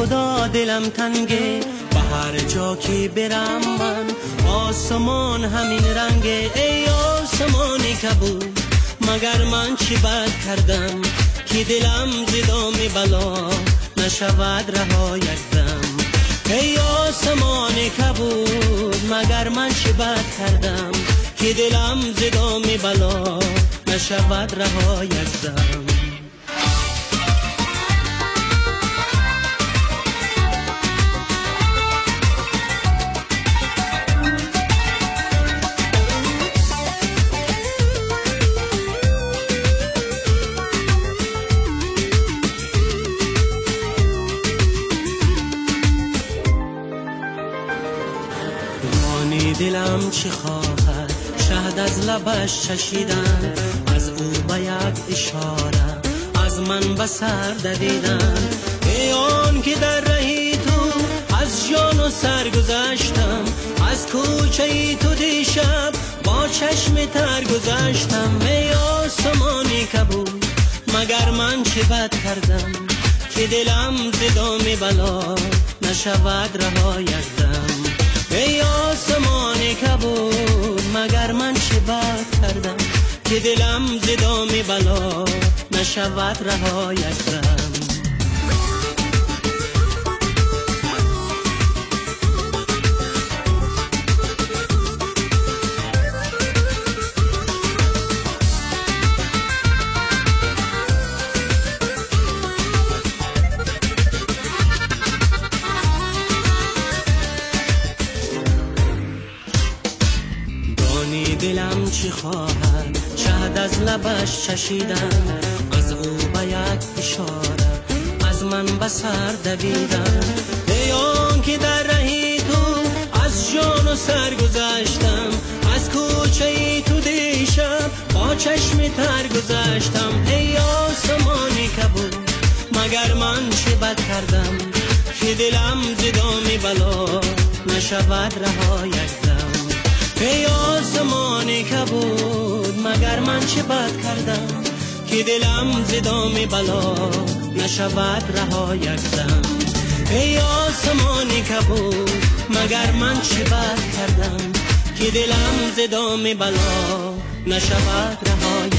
خدا دلم تنگه، به هر جا که برم من آسمان همین رنگه. ای آسمانی کبود مگر من چی بد کردم که دلم ز دام بلا نشود رها یک دم. ای آسمانی کبود مگر من چی بد کردم که دلم ز دام بلا نشود رها یک دم. دلم چی خواهد شهد از لبش چشیدن، از او به یک اشاره از من به سر دویدن. ای آن که در رهی تو از جان و سر گذشتم، از کوچه تو دیشب با چشم تر گذشتم. ای آسمانی کبود مگر من چه بد کردم که دلم ز دام بلا نشود رها یک دم. ای آسمان کبود مگر من چه بد کردم که دلم ز دام بلا نشود رها یک دم. دلم چی خواهد شهد از لبش چشیدن، از او به یک اشاره از من به سر دویدن. ای آن که در رهی تو از جان و سر گذشتم، از کوچه تو دیشب با چشم تر گذشتم. ای آسمانی کبود مگر من چه بد کردم که دلم ز دام بلا نشود رها یک دم. ای آسمانی کبود مگر من چه بد کردم که دلم ز دام بلا نشود رها یک دم. ای آسمانی کبود مگر من چه بد کردم که دلم ز دام بلا نشود رها یک دم.